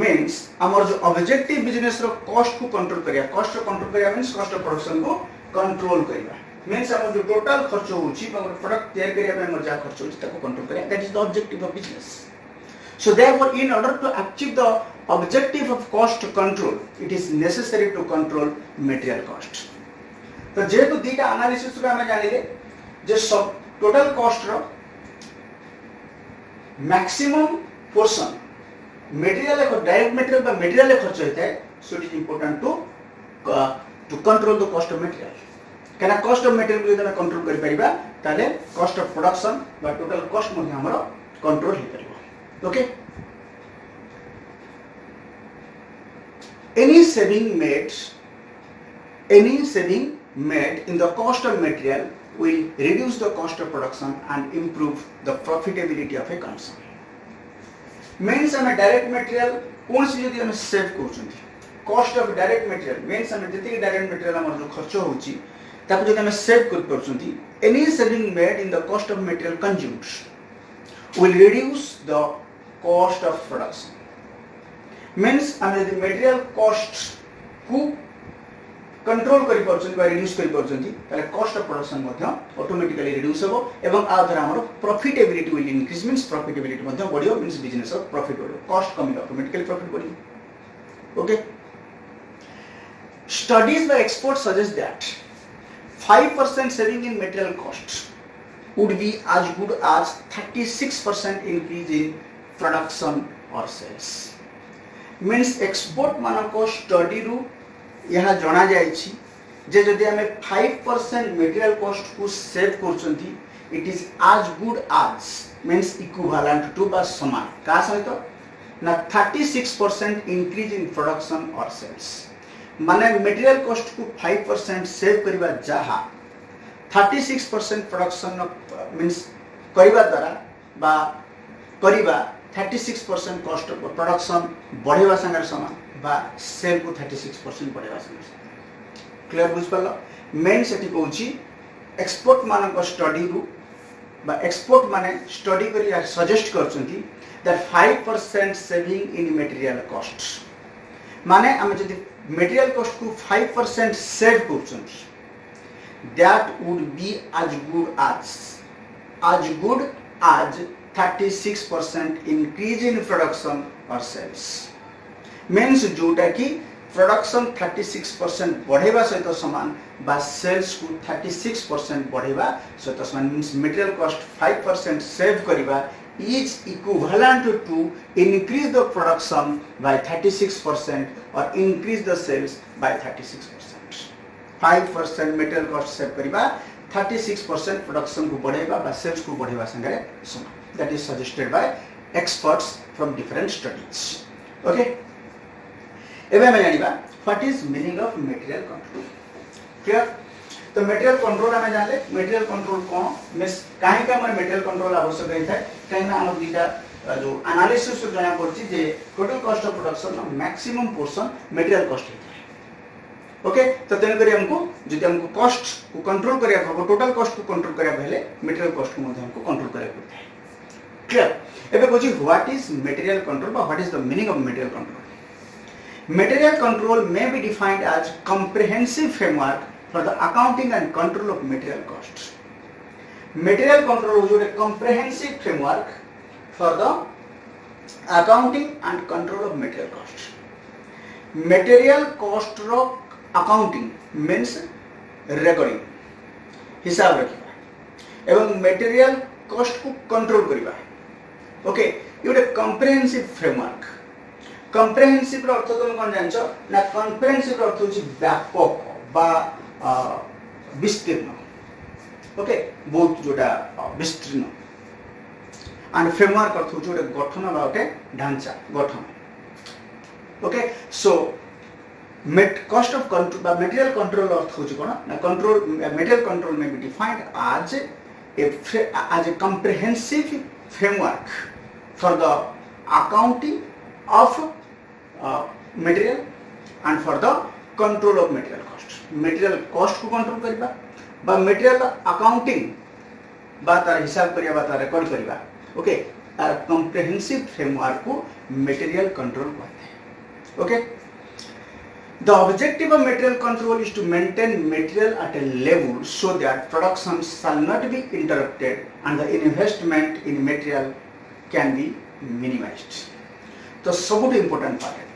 means हमर जो ऑब्जेक्टिव बिजनेस रो कॉस्ट को कंट्रोल करिया मींस कॉस्ट ऑफ प्रोडक्शन को कंट्रोल करिया मींस हमर जो टोटल खर्च होची हमर प्रोडक्ट तैयार करिया पे हमर जा खर्च होची ताको कंट्रोल करिया that is the objective of business. So therefore in order to achieve the objective of cost control it is necessary to control material cost. तो जेतु दीटा एनालिसिस रो हम जानिले जे सब टोटल कॉस्ट रो मैक्सिमम पोर्शन मटेरियल को डायरेक्ट मटेरियल बा मटेरियल खर्च होता है so it is important to control the cost of material. केना कॉस्ट ऑफ मटेरियल को जब कंट्रोल कर परिबा ताले कॉस्ट ऑफ प्रोडक्शन बा टोटल कॉस्ट मध्ये हमरो कंट्रोल हे परिबो. Okay any saving made in the cost of material will reduce the cost of production and improve the profitability of a concern. means हमें डायरेक्ट मटेरियल कौन सी जदी हमें सेव करछंती cost of direct material means हमें जति direct material हमर जो खर्च होची ताको जदी हमें सेव कर परछंती any saving made in the cost of material consumed will reduce the cost of production. means हमें जदी मटेरियल कॉस्ट को कंट्रोल करि परछंती बा रिड्यूस करि परछंती ताले कॉस्ट ऑफ प्रोडक्शन मध्ये ऑटोमेटिकली रिड्यूस हेबो एवं आ द्वारा हमर profitability will increase means profitability मध्ये बढ़ियो मींस बिजनेस ऑफ प्रॉफिट बढ़ियो कॉस्ट कमी ऑटोमेटिकली प्रॉफिट बढ़ियो. Okay studies by experts suggest that 5% saving in material costs would be as good as 36% increase in production or sales. means export मानको study रु यहाँ जना जायछि जे जदि आमे 5% मटेरियल कॉस्ट को सेव करछंती it is as good as means equivalent to बा समान का सहित ना 36% इंक्रीज इन प्रोडक्शन और सेल्स माने मटेरियल कॉस्ट को 5% सेव करबा जहा 36% प्रोडक्शन मींस करबा द्वारा बा करबा 36% कॉस्ट ऑफ प्रोडक्शन बढ़ेबा संगे समान बा सेल को 36% बढ़ेबा संगे क्लियर बुझ पालो मेन सेठी कहूची एक्सपोर्ट मान को स्टडी रु बा एक्सपोर्ट माने स्टडी करी सजेस्ट करछंती that 5% saving in material cost माने हम जदि मटेरियल कॉस्ट को 5% सेव करछंती that would be as good as 36% increase in production or sales means जोटा कि प्रोडक्शन 36% बढ़ेबा सहित समान बा सेल्स को 36% बढ़ेबा सहित समान मींस मटेरियल कॉस्ट 5% सेव करिबा is equivalent to increase the production by 36% or increase the sales by 36%. 5% material cost save करिबा 36% प्रोडक्शन को बढ़ेबा बा सेल्स को बढ़ेबा संगे समान that is suggested by experts from different studies. Okay. एबे हम जानिबा what is meaning of material control clear तो मटेरियल कंट्रोल हमें जानले मटेरियल कंट्रोल कोन मिस काहे का हमर मटेरियल कंट्रोल आवश्यक है काहे ना हम दीटा जो एनालिसिस से जाना पड़ची जे टोटल कॉस्ट ऑफ प्रोडक्शन नो मैक्सिमम पोर्शन मटेरियल कॉस्ट है ओके तो तेन करी हमको जदि हमको कॉस्ट को कंट्रोल करिया हो टोटल कॉस्ट को कंट्रोल करिया पहले मटेरियल कॉस्ट को मध्ये हमको कंट्रोल करिया पड़ता है क्लियर एबे कोची व्हाट इज मटेरियल कंट्रोल बा what is the meaning of material control Material control may be defined as comprehensive framework for the accounting and control of material costs. Material control is a comprehensive framework for the accounting and control of material costs. Material cost ro accounting means recording हिसाब रखिबा एवं material cost को control करिबा okay ये comprehensive framework comprehensive रो अर्थ तुम कोन जानछो ना comprehensive रो अर्थ होची व्यापक बा विस्तीर्ण ओके बहुत जोटा विस्तीर्ण and framework अर्थ होची ओटे गठन बा ओटे ढांचा गठन okay so cost of control बा material control अर्थ होची कोन ना control material control may be defined as a comprehensive framework for the accounting of material and for the control of material cost material cost को control करिबा बा material accounting बा तार हिसाब करिया बा तार रिकॉर्ड करिबा ओके comprehensive framework को material control कहते हैं okay the objective of material control is to maintain material at a level so that production shall not be interrupted and the investment in material can be minimized तो सबुठ important part है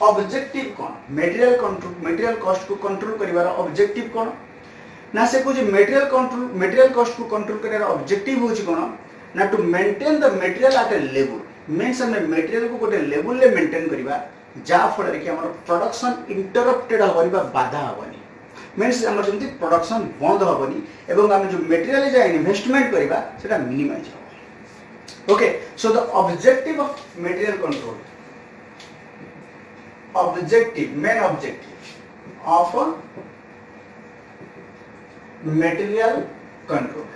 objective कौन material cost को control करिवार objective कौन ना से कुछ मटेरियल कॉस्ट को कंट्रोल करिवार ऑब्जेक्टिव होची कौन ना to maintain the material at a level means हम मटेरियल को गोटे लेवल ले मेंटेन करिवा जा फल रे कि हमर प्रोडक्शन इंटरप्टेड होबा बाधा होबनी मींस हमर जंती प्रोडक्शन बंद होबनी एवं हम जो मटेरियल जा इन्वेस्टमेंट करिवा सेटा मिनिमाइज हो Okay, so the objective of material control, main objective of material control,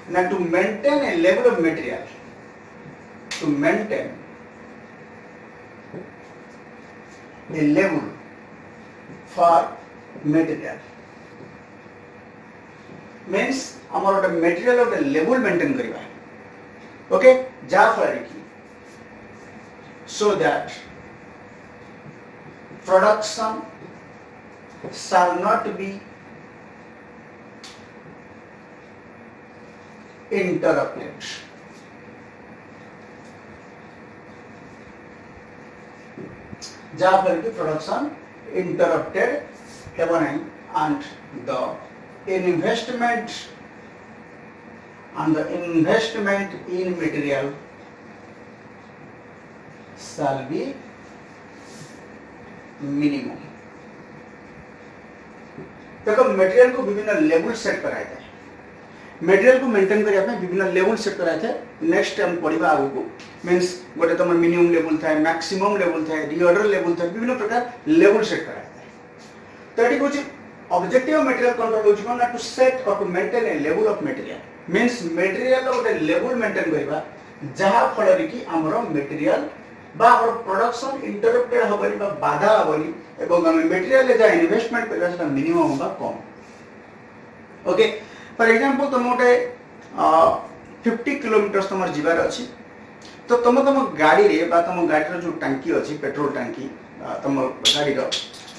now to maintain a level of material, to maintain a level for material. means हमर ओटा मटेरियल ओटा लेवल मेंटेन करिबा okay जा फर की so that production shall not be interrupted जा फर की production interrupted हेबो नहीं and the investment in material shall be minimum देखो मटेरियल को विभिन्न लेवल सेट कराए थे मटेरियल को मेंटेन करिया पे विभिन्न लेवल सेट कराए थे नेक्स्ट टाइम पढ़िबा आगु को मींस गोटे तुम मिनिमम लेवल था मैक्सिमम लेवल था रिऑर्डर लेवल था विभिन्न प्रकार लेवल सेट कराए थे तो एटी कुछ ऑब्जेक्टिव मटेरियल कंट्रोल होची कोन टू सेट और to maintain a level of material means material गोटे लेवल मेंटेन करबा जहा फल रे कि हमरो मटेरियल बा और प्रोडक्शन इंटरप्टेड होबनी बा बाधा होबनी एवं हम मटेरियल ले जा इन्वेस्टमेंट करबा सेटा मिनिमम होबा कम ओके फॉर एग्जांपल तुम गोटे 50 किलोमीटर तुम जीवार अच्छी तो तुम गाड़ी रे बा तुम गाड़ी जो टांकी अच्छी पेट्रोल टांकी तुम गाड़ी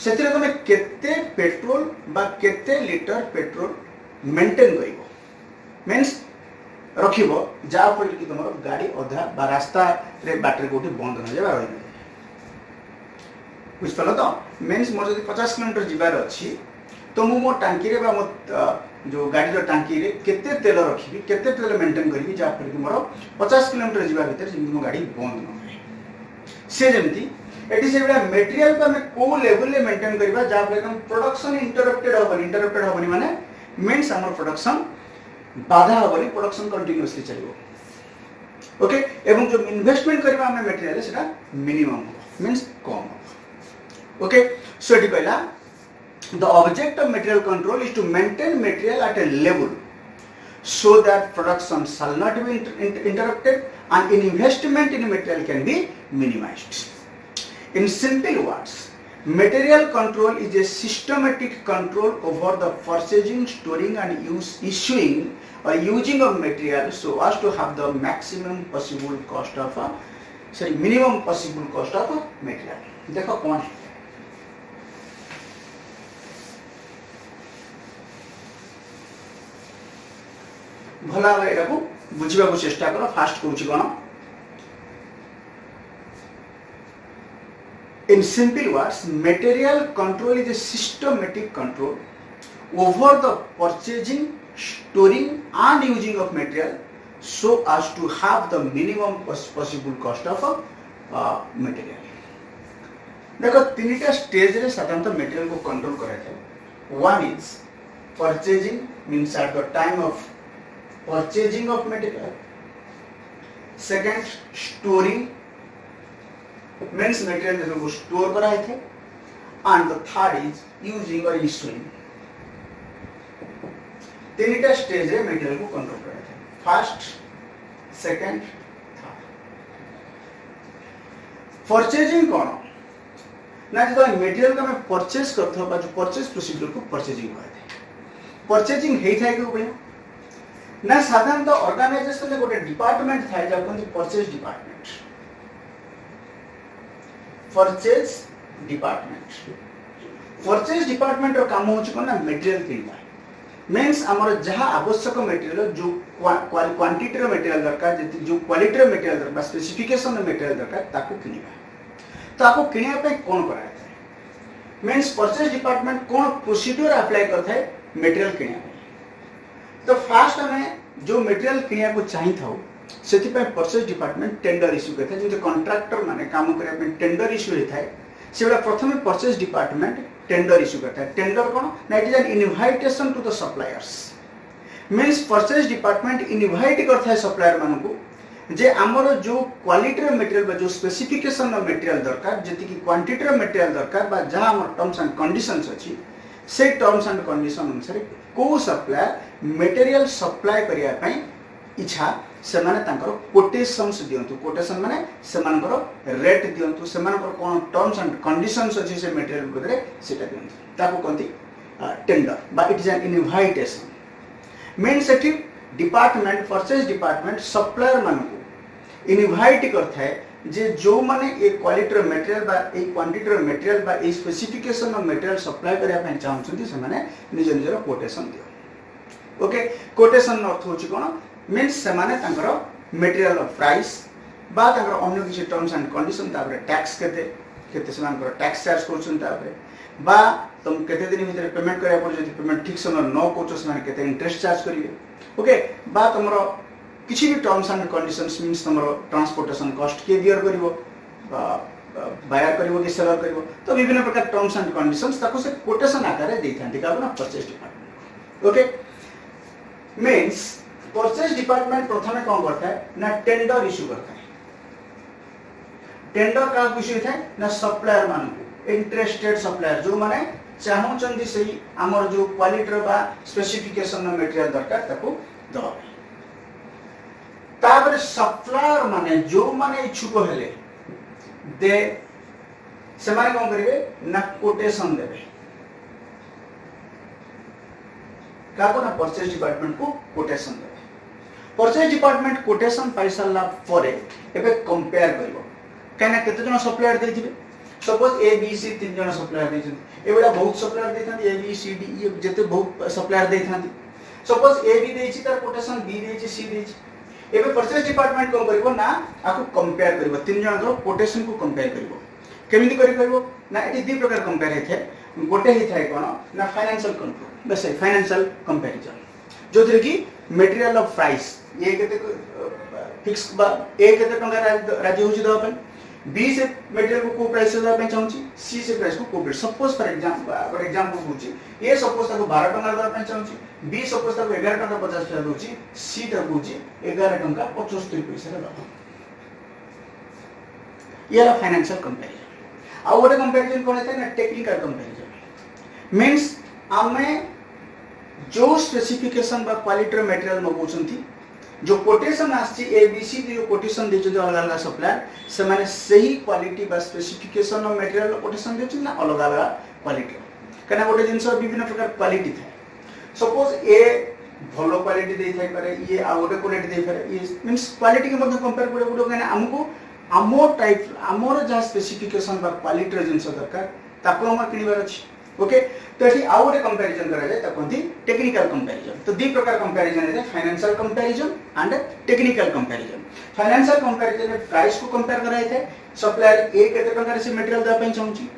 से तुम केते पेट्रोल बा केते लीटर पेट्रोल मेंटेन करिवो मींस रखिबो जा पर कि तुम गाड़ी अधा बा रास्ता रे बैटरी कोठी बंद न जाबा रही बुझ पलो तो मींस मोर जदी 50 किलोमीटर जीवार अछि तो मो टांकी रे बा मो जो गाड़ी रो टांकी रे केते तेल रखिबी केते तेल मेंटेन करिवि जा पर कि मोर 50 किलोमीटर जीवा भीतर जे मो गाड़ी बंद न होय से जेमती एटी से बडा मटेरियल को हमें को लेवल ले मेंटेन करबा जा पर हम प्रोडक्शन इंटरप्टेड होबनी माने मींस हमर प्रोडक्शन बाधा होबनी प्रोडक्शन कंटीन्यूअसली चलिबो ओके एवं जो इन्वेस्टमेंट करबा हमें मटेरियल सेटा मिनिमम मींस कम ओके सो एटी कहला the object of material control is to maintain material at a level so that production shall not be interrupted and investment in material can be minimized. In simple words, material control is a systematic control over the purchasing, storing and issuing or using of material so as to have the maximum possible cost of minimum possible cost of material. देखो कौन है भला एटा को बुझिबा को चेष्टा करो first कहूची कोन in simple words material control is a systematic control over the purchasing storing and using of material so as to have the minimum possible cost of material देखो तीनटा स्टेज रे साधारणतः मटेरियल को कंट्रोल करा जाय one is purchasing means at the time of purchasing of material second storing means material को store करा है and the third is using or issuing तीनटा स्टेज रे मटेरियल को कंट्रोल करा है फर्स्ट सेकंड थर्ड परचेजिंग कोन ना जो मटेरियल का मैं परचेज करथो बा जो परचेज प्रोसीजर को परचेजिंग कहते हैं परचेजिंग हेई थाय के उपयोग ना साधारणतः ऑर्गेनाइजेशन में गोटे डिपार्टमेंट थाय जा कोन परचेज डिपार्टमेंट रो काम होची कोन ना मटेरियल किनबा मींस हमर जहा आवश्यक मटेरियल जो क्वांटिटी रो मटेरियल दरकार जो क्वालिटी रो मटेरियल दरकार स्पेसिफिकेशन रो मटेरियल दरकार ताको किनबा ताको किनिया पे कोन कराय थाय मींस परचेज डिपार्टमेंट कोन प्रोसीजर अप्लाई करथा है मटेरियल किनिया तो फास्ट हमें जो मटेरियल किनिया को चाहि थाउ सेति पे परचेज डिपार्टमेंट टेंडर इश्यू करता है जो कॉन्ट्रैक्टर माने काम करिया पे टेंडर इश्यू होता है सेबडा प्रथमे परचेज डिपार्टमेंट टेंडर इश्यू करता है टेंडर कोन ना it is an invitation to the suppliers means purchase department invite करता है सप्लायर मानु को जे हमरो जो क्वालिटी रो मटेरियल बा जो स्पेसिफिकेशन रो मटेरियल दरकार जति की क्वांटिटी रो मटेरियल दरकार बा जहां हमर टर्म्स एंड कंडीशंस अछि से टर्म्स एंड कंडीशन अनुसार को सप्लायर मटेरियल सप्लाई करिया पई इच्छा से माने तांकर कोटेशंस दियंतु कोटेशन माने से मानकर रेट दियंतु से मानकर कोन टर्म्स एंड कंडीशंस अछि से मटेरियल बदले सेटा दियंतु ताको कोंती टेंडर बा it is an invitation means eighty department purchase department supplier मान को इनवाइट करथा है जे जो माने ए क्वालिटी रो मटेरियल बा ए क्वांटिटी रो मटेरियल बा ए स्पेसिफिकेशन ऑफ मटेरियल सप्लाई करिया पय चाहछन्ती से माने निज निजर कोटेशन दियो ओके कोटेशन अर्थ होची कोन मींस से माने तांकर मटेरियल प्राइस बा तांकर अन्य किछि टर्म्स एंड कंडीशन तापर टैक्स केते से मानकर टैक्स चार्ज करछन तापर बा तुम केते दिन भीतर पेमेंट करिया पर जदि पेमेंट ठीक समय न कोचस माने केते इंटरेस्ट चार्ज करिवे ओके बा तुमरो किछि भी टर्म्स एंड कंडीशंस मींस तुमरो ट्रांसपोर्टेशन कॉस्ट के बियर करिवो बायर करिवो कि सेलर करिवो तो विभिन्न प्रकार टर्म्स एंड कंडीशंस ताको से कोटेशन आकार रे देथांती का ना purchase department. Okay means purchase department प्रथमे कोन करता है ना टेंडर इशू करता है। टेंडर का इशू था ना सप्लायर मान को इंटरेस्टेड सप्लायर जो माने चाहउचंदी सही हमर जो क्वालिटी बा स्पेसिफिकेशन न मटेरियल दरकार ताको दबा तापर सप्लायर माने जो माने इच्छुक हेले दे से माने कोन करिवे ना कोटेशन देबे काको ना परचेज डिपार्टमेंट को कोटेशन देबे। परचेज डिपार्टमेंट कोटेशन पैसाला परे एबे कंपेयर करिवो कहना केते जन सप्लायर देथिबे सपोज ए बी सी तीन जन सप्लायर देछन एबेला बहुत सप्लायर देथान ए बी सी डी ये जते बहुत सप्लायर देथान सपोज ए बी देछि तार कोटेशन बी देछि सी देछि एबे परचेज डिपार्टमेंट कोन करिवो ना आको कंपेयर करिवो तीन जन को कोटेशन को कंपेयर करिवो केमिति करिवो ना एटी दि प्रकार कंपेयर हेथे गोटे ही थाए कोन ना फाइनेंशियल कंट्रोल बस फाइनेंशियल कंपैरिजन जोथरे कि मटेरियल ऑफ प्राइस ये केते फिक्स बा ए केते टंका राजी होछि दवा पे बी से मटेरियल को प्राइस से दवा चाहूची सी से प्राइस को प्राइस सपोज फॉर एग्जांपल होची ए सपोज ताको 12 टंका दवा चाहूची बी सपोज ताको 11 टंका 50 पैसा दोची सी ताको होची 11 टंका 75 पैसा दवा ये फाइनेंशियल कंपैरिजन। आ गोटे कंपैरिजन कोन है ना टेक्निकल कंपैरिजन मींस आमे जो स्पेसिफिकेशन बा क्वालिटी मटेरियल मगौछंती जो कोटेशन आछि ए बी सी जो कोटेशन देछ जो अलग अलग सप्लायर से माने सही क्वालिटी बा स्पेसिफिकेशन ऑफ मटेरियल कोटेशन देछ ना अलग अलग क्वालिटी कना गोटे जिंस विभिन्न प्रकार क्वालिटी था सपोज ए भलो क्वालिटी दे थाई पारे ये आ गोटे क्वालिटी दे पारे ये मींस क्वालिटी के मध्ये कंपेयर करे गुडो कना हमको आमो टाइप आमोर जा स्पेसिफिकेशन बा क्वालिटी जिंस दरकार ताको हम किनिबार अछि। ओके तो एठी आउ गोटे कंपैरिजन करा जाय ताको दी टेक्निकल कंपैरिजन। तो दी प्रकार कंपैरिजन है financial comparison and technical comparison. Financial comparison में प्राइस को कंपेयर करा जाय सप्लायर ए केते टंका से मटेरियल दा पय चाहूची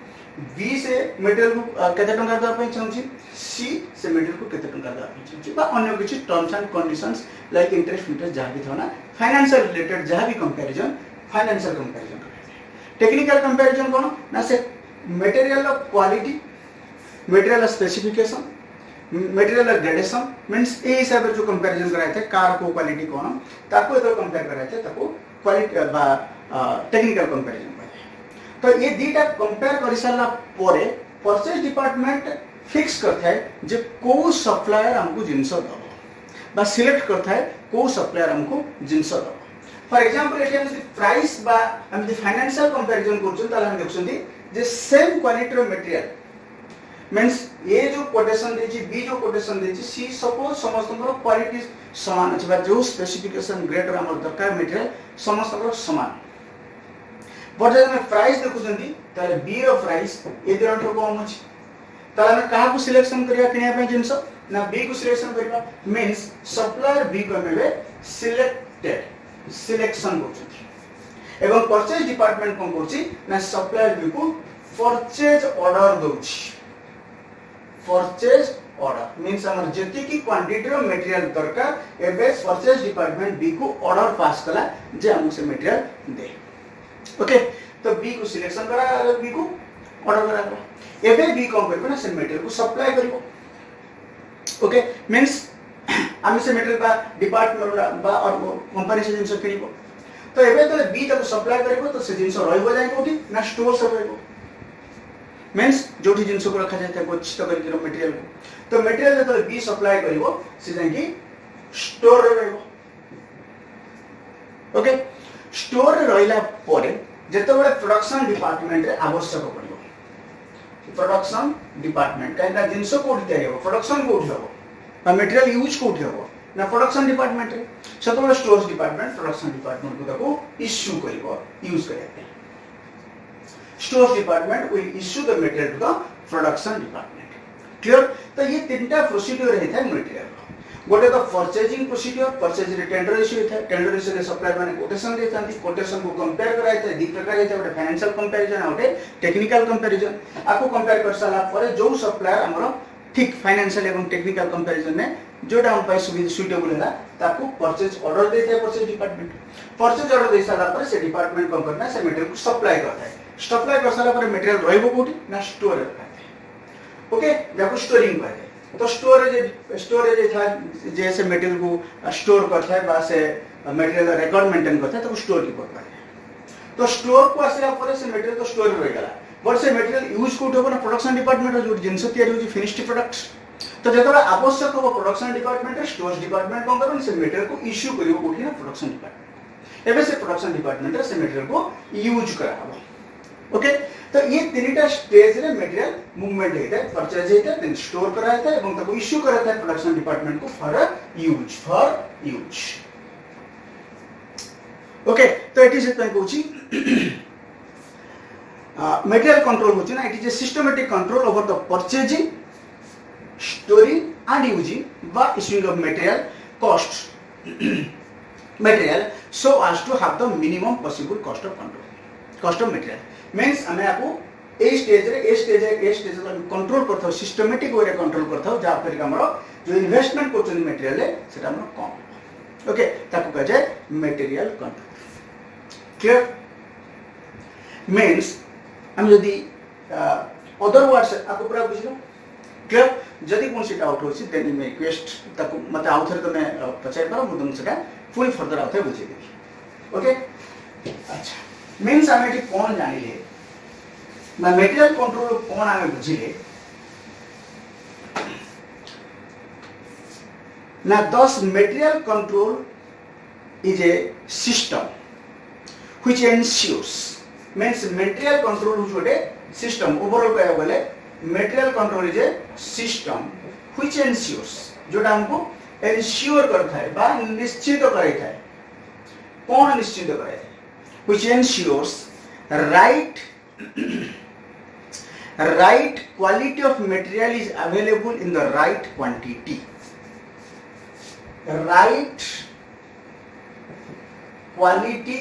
बी से मटेरियल को केते टंका दा पय चाहूची सी से मटेरियल को केते टंका दा पय चाहूची बा अन्य किछि terms and conditions like interest जहाँ भी था फाइनेंशियल रिलेटेड जहाँ भी कंपैरिजन फाइनेंशियल कंपैरिजन करा जाय। टेक्निकल कंपैरिजन कोन ना से material of quality material specification material gradation means ए हिसाब से जो कंपैरिजन कराए थे कार को क्वालिटी कोन ताको एतो कंपेयर कराए थे ताको क्वालिटी बा टेक्निकल कंपैरिजन कराए। तो ये दीटा कंपेयर करि साला परे परचेज डिपार्टमेंट फिक्स करता है जे को सप्लायर हमको जिंस दबो बा सिलेक्ट करता है को सप्लायर हमको जिंस दबो। फॉर एग्जांपल एटी हम प्राइस बा हम फाइनेंशियल कंपैरिजन करछन ताला हम देखछंती जे सेम क्वालिटी मटेरियल मींस ए जो कोटेशन देछि बी जो कोटेशन देछि सी सपोज समस्त क्वालिटी समान अछि बा जो स्पेसिफिकेशन ग्रेड हमर दरकार मटेरियल समस्त समान बट जब हम प्राइस देखुछंती ताले बी रो प्राइस ए दिरन को कम अछि ताले हम काहा को सिलेक्शन करिया किनिया पे जिंस ना बी को सिलेक्शन करिया मींस सप्लायर बी को मेबे सिलेक्टेड सिलेक्शन होछि एवं परचेज डिपार्टमेंट कोन करछि ना सप्लायर बी को परचेज ऑर्डर दोछि। परचेज ऑर्डर मींस हमर जति की क्वांटिटी रो मटेरियल दरकार एबे परचेज डिपार्टमेंट बी को ऑर्डर पास कला जे हमसे से मटेरियल दे। ओके तो बी को सिलेक्शन करा बी को ऑर्डर करा एबे बी कोन करबो ना से मटेरियल को सप्लाई करबो। ओके मींस हम से मटेरियल बा डिपार्टमेंट बा और कंपनी से जिंस किनिबो तो एबे तो बी तक सप्लाई करबो तो से जिंस रहइबो जाय कोठी ना स्टोर से रहइबो मींस जोठी जिंस को रखा जाय गच्छित करके मटेरियल को तो मटेरियल जो बी सप्लाई करिवो से जाय स्टोर रे रहइबो। ओके स्टोर रे रहिला परे जते बडे प्रोडक्शन डिपार्टमेंट रे आवश्यक पड़िबो प्रोडक्शन डिपार्टमेंट काइना जिंस कोठी तैयार हो प्रोडक्शन कोठी हो बा मटेरियल यूज कोठी हो ना प्रोडक्शन डिपार्टमेंट रे सतो स्टोर्स डिपार्टमेंट प्रोडक्शन डिपार्टमेंट को ताको इश्यू करिवो यूज करते stores department will issue the material to the production department. Clear तो ये तीनटा प्रोसीजर रहता है मटेरियल गोटे तो परचेजिंग प्रोसीजर परचेज रे टेंडर इश्यू होता है टेंडर इश्यू रे सप्लायर माने कोटेशन देतांती कोटेशन को कंपेयर कराय थे दी प्रकार है गोटे फाइनेंशियल कंपैरिजन गोटे टेक्निकल कंपैरिजन आको कंपेयर कर साला परे जो सप्लायर हमरो ठीक फाइनेंशियल एवं टेक्निकल कंपैरिजन में जोटा हम पाई सुटेबल है ताको परचेज ऑर्डर देते हैं परचेज डिपार्टमेंट परचेज ऑर्डर दे साला पर से डिपार्टमेंट कोन करना से मटेरियल को सप्लाई करता है सप्लाई कर सारा पर मटेरियल रहइबो कोठी ना स्टोर रे रखा ओके जाको स्टोरिंग कहते हैं तो स्टोरेज था जैसे मटेरियल को स्टोर करता है बा से मटेरियल रिकॉर्ड मेंटेन करता है तो स्टोर कीपर कहते हैं तो स्टोर को आसला पर से मटेरियल तो स्टोर रह गला बट से मटेरियल यूज को उठो ना प्रोडक्शन डिपार्टमेंट जो जिंस तयारी होची फिनिश्ड प्रोडक्ट्स तो जेतबे आवश्यक हो प्रोडक्शन डिपार्टमेंट रे स्टोर्स डिपार्टमेंट कोन करन से मटेरियल को इश्यू करियो कोठी ना प्रोडक्शन डिपार्टमेंट एबे से प्रोडक्शन डिपार्टमेंट रे से मटेरियल को यूज कराबो ओके तो ये तीनटा स्टेज रे मटेरियल मूवमेंट हेता है परचेज हेता है देन स्टोर करा हेता है एवं ताको इश्यू करा हेता है प्रोडक्शन डिपार्टमेंट को फॉर यूज ओके तो इट इज इट कहूची मटेरियल कंट्रोल होची ना it is a systematic control over the purchasing storing and using the issuing of material material so as to have the minimum possible cost of material means हमें आपको a stage रे control करथा systematic way रे control करथा जा पर हमरो जो investment करछन material है सेटा हमरो कम ओके ताको कह जाय मटेरियल कंट्रोल क्लियर मींस हम यदि अदर वर्ड्स आपको पूरा बुझलो क्लियर जदि कोन से डाउट होसी देन यू मे रिक्वेस्ट ताको मते आउथर तो मैं पचाइ पर मु तुम सेटा फुल फर्दर आउथर बुझे देबी ओके अच्छा मींस हम एटी कोन जानिले ना मटेरियल कंट्रोल कोन आमे बुझिले ना thus material control is a system which ensures means material control is a system overall कह बोले material control is a system which ensures जोटा हमको ensure करता है बा निश्चित करता है कौन निश्चित करता है which ensures right quality of material is available in the right quantity right quality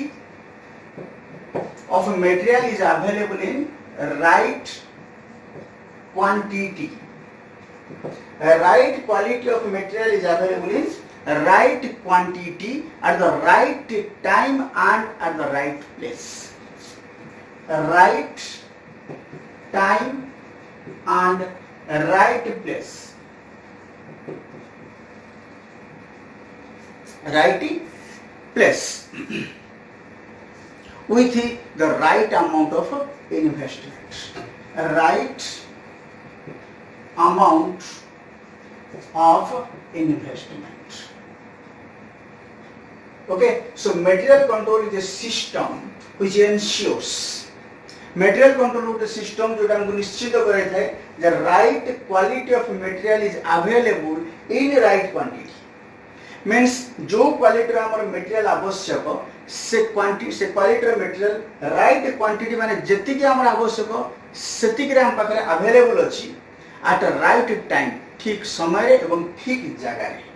of material is available in right quantity right quality of material is available in right quantity at the right time and at the right place right time and right place right place with the right amount of investment right amount of investment okay so material control is a system which ensures material control is a system जोटा हमको निश्चित करे थे the right quality of material is available in right quantity means जो quality रा हमर material आवश्यक से क्वांटिटी से क्वालिटी रा मटेरियल राइट क्वांटिटी माने जति के हमर आवश्यक सेति के हम पाखरे अवेलेबल अछि at a right time ठीक समय एवं ठीक जगह रे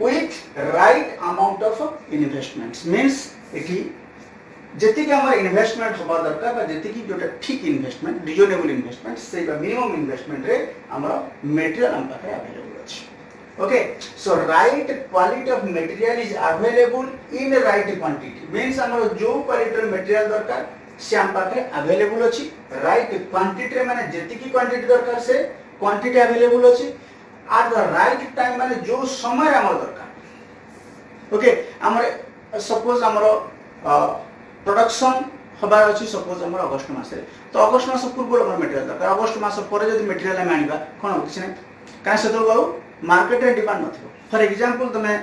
with right amount of investments means एठी जति के हमर इन्वेस्टमेंट होबा दरकार बा जति की जोटा ठीक इन्वेस्टमेंट रिजनेबल इन्वेस्टमेंट से मिनिमम इन्वेस्टमेंट रे हमरा मटेरियल हम पाखरे अवेलेबल अछि okay so right quality of material is available in right quantity means हमर जो क्वालिटी रे मटेरियल दरकार से हम पाखरे अवेलेबल अछि राइट क्वांटिटी माने जति की क्वांटिटी दरकार से क्वांटिटी अवेलेबल अछि एट द राइट टाइम माने जो समय हमर दरकार ओके हमर सपोज हमर प्रोडक्शन हबार अछि सपोज हमर अगस्त मास रे तो अगस्त मास पूर्व हमर मटेरियल दरकार अगस्त मास पर जदि मटेरियल हम आनिबा कोन किछ नै काहे से तो मार्केट रे डिमांड नथिबो फॉर एग्जांपल तमे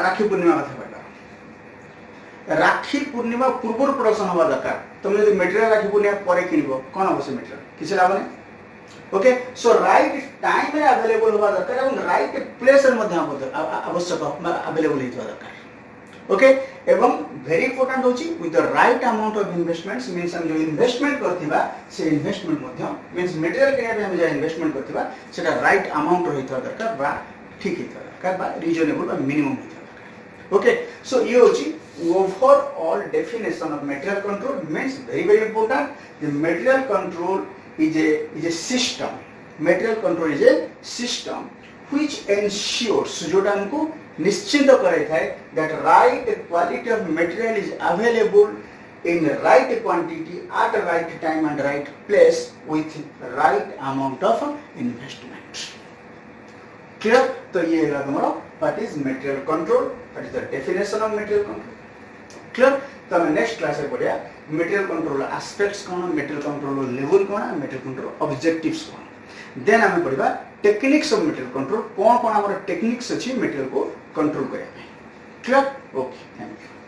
राखी पूर्णिमा कथा कहला राखी पूर्णिमा पूर्व प्रोडक्शन हवा दरकार तुम यदि मटेरियल राखी पूर्णिमा परे किनिबो कोन अवश्य मटेरियल किछ लाभ नै ओके सो राइट टाइम रे अवेलेबल हवा दरकार एवं राइट प्लेस रे मध्ये आवश्यक अवेलेबल हेतु दरकार ओके एवं वेरी इंपोर्टेंट होची with the right amount of investments means हम जो इन्वेस्टमेंट करथिबा से इन्वेस्टमेंट मध्ये मींस मटेरियल किने पे हम जो इन्वेस्टमेंट करथिबा सेटा राइट अमाउंट रहित दरकार बा ठीक हेतु दरकार बा रिजनेबल बा मिनिमम हेतु दरकार ओके सो ये होची overall definition of material control means very important the material control is a system material control is a system which ensures जोटा हमको निश्चित करे थे that right quality of material is available in right quantity at right time and right place with right amount of investment. Clear? तो ये है तुम्हारा what is material control, what is the definition of material control. Clear? तो हम next class में पढ़िया material control aspects कौन, material control level कौन, material control objectives कौन. Then हमें पढ़िबा techniques of material control, कौन कौन हमारा techniques अच्छी material को control करने में. Clear? Okay, thank you.